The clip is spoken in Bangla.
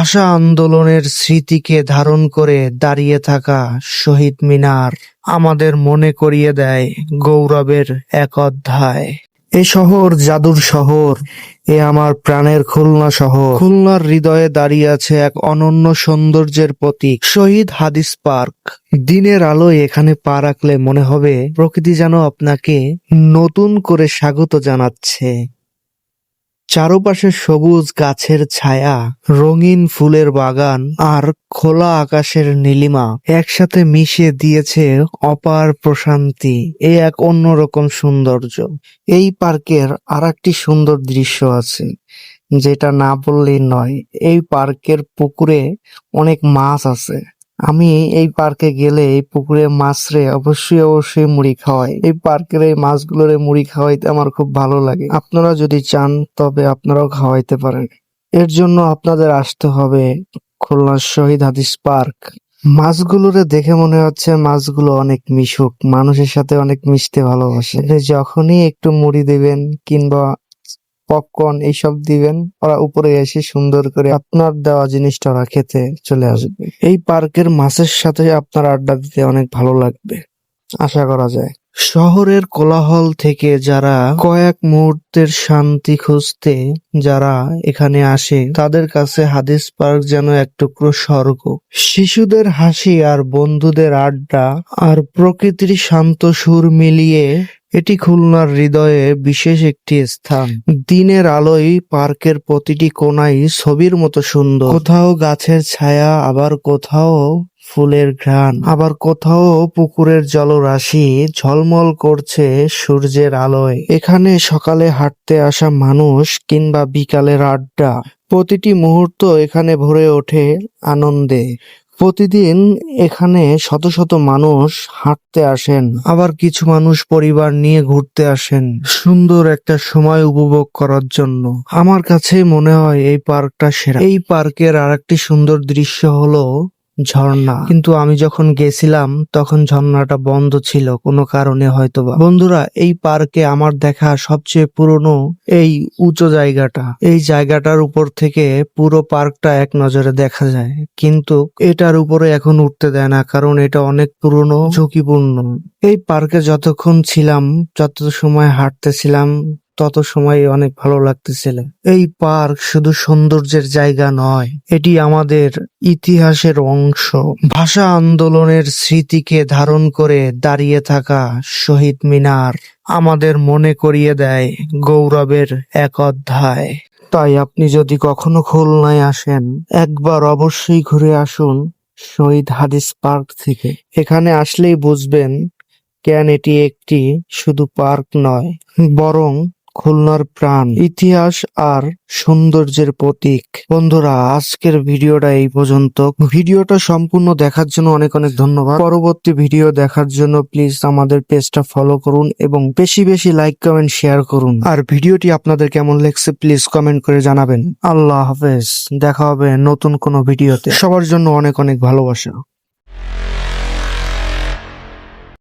ভাষা আন্দোলনের স্মৃতিকে ধারণ করে দাঁড়িয়ে থাকা শহীদ মিনার আমাদের মনে করিয়ে দেয় গৌরবের এক অধ্যায়। এ শহর জাদুর শহর, এ আমার প্রাণের খুলনা শহর। খুলনার হৃদয়ে দাঁড়িয়ে আছে এক অনন্য সৌন্দর্যের প্রতীক, শহীদ হাদিস পার্ক। দিনের আলোয় এখানে পা রাখলে মনে হবে প্রকৃতি যেন আপনাকে নতুন করে স্বাগত জানাচ্ছে। চারপাশে সবুজ গাছের ছায়া, রঙিন ফুলের বাগান আর খোলা আকাশের নীলিমা একসাথে মিশিয়ে দিয়েছে অপার প্রশান্তি। এ এক অন্যরকম সৌন্দর্য। এই পার্কের আরেকটি সুন্দর দৃশ্য আছে, যেটা না বললেই নয়। এই পার্কের পুকুরে অনেক মাছ আছে। আমি এই পার্কে গেলে এই পুকুরে মাছরে অবশ্যই মুড়ি খাওয়াই। এই পার্কের এই মাছগুলোরে মুড়ি খাওয়াইতে আমার খুব ভালো লাগে। আপনারা যদি চান তবে আপনারাও খাওয়াইতে পারেন। এর জন্য আপনাদের আসতে হবে খুলনার শহীদ হাদিস পার্ক। মাছগুলোরে দেখে মনে হচ্ছে মাছগুলো অনেক মিশুক, মানুষের সাথে অনেক মিশতে ভালোবাসে। যখনই একটু মুড়ি দিবেন কিংবা পপকর্ন এইসব দিবেন, ওরা উপরে এসে সুন্দর করে আপনার দেওয়া জিনিসটা ওরা খেতে চলে আসবে। এই পার্কের মাছের সাথে আপনার আড্ডা দিতে অনেক ভালো লাগবে, আশা করা যায়। শহরের কোলাহল থেকে যারা কয়েক মুহূর্তের শান্তি খুঁজতে যারা এখানে আসে, তাদের কাছে হাদিস পার্ক যেন এক টুকরো স্বর্গ। শিশুদের হাসি আর বন্ধুদের আড্ডা আর প্রকৃতির শান্ত সুর মিলিয়ে এটি খুলনার হৃদয়ে বিশেষ একটি স্থান। দিনের আলোয় পার্কের প্রতিটি কোণাই ছবির মতো সুন্দর। কোথাও গাছের ছায়া, আবার কোথাও ফুলের ঘ্রাণ, আবার কোথাও পুকুরের জলরাশি ঝলমল করছে সূর্যের আলোয়। এখানে সকালে হাঁটতে আসা মানুষ কিংবা বিকালের আড্ডা, প্রতিটি মুহূর্ত এখানে ভরে ওঠে আনন্দে। প্রতিদিন এখানে শত শত মানুষ হাঁটতে আসেন, আবার কিছু মানুষ পরিবার নিয়ে ঘুরতে আসেন সুন্দর একটা সময় উপভোগ করার জন্য। আমার কাছে মনে হয় এই পার্কটা সেরা। এই পার্কের আরেকটি সুন্দর দৃশ্য হলো ঝর্ণা, কিন্তু আমি যখন গেছিলাম তখন ঝর্ণাটা বন্ধ ছিল কোনো কারণে হয়তোবা। বন্ধুরা, এই পার্কে আমার দেখা সবচেয়ে পুরনো এই উঁচু জায়গাটা। এই জায়গাটার উপর থেকে পুরো পার্কটা এক নজরে দেখা যায়, কিন্তু এটার উপরে এখন উঠতে দেয় না, কারণ এটা অনেক পুরনো, ঝুঁকিপূর্ণ। এই পার্কে যতক্ষণ ছিলাম, যত সময় হাঁটতেছিলাম, তত সময় অনেক ভালো লাগতেছিল। এই পার্ক শুধু সৌন্দর্যের জায়গা নয়, এটি আমাদের ইতিহাসের অংশ। ভাষা আন্দোলনের স্মৃতিকে ধারণ করে দাঁড়িয়ে থাকা শহীদ মিনার আমাদের মনে করিয়ে দেয় গৌরবের এক অধ্যায়। তাই আপনি যদি কখনো খুলনায় আসেন, একবার অবশ্যই ঘুরে আসুন শহীদ হাদিস পার্ক থেকে। এখানে আসলেই বুঝবেন কেন এটি একটি শুধু পার্ক নয়, বরং খুলনার প্রাণ, ইতিহাস আর সৌন্দর্যের প্রতীক। বন্ধুরা, আজকের ভিডিওটা এই পর্যন্ত। ভিডিওটা সম্পূর্ণ দেখার জন্য অনেক অনেক ধন্যবাদ। পরবর্তী ভিডিও দেখার জন্য প্লিজ আমাদের পেজটা ফলো করুন এবং বেশি বেশি লাইক, কমেন্ট, শেয়ার করুন। আর ভিডিওটি আপনাদের কেমন লাগছে প্লিজ কমেন্ট করে জানাবেন। আল্লাহ হাফেজ, দেখা হবে নতুন কোনো ভিডিওতে। সবার জন্য অনেক অনেক ভালোবাসা।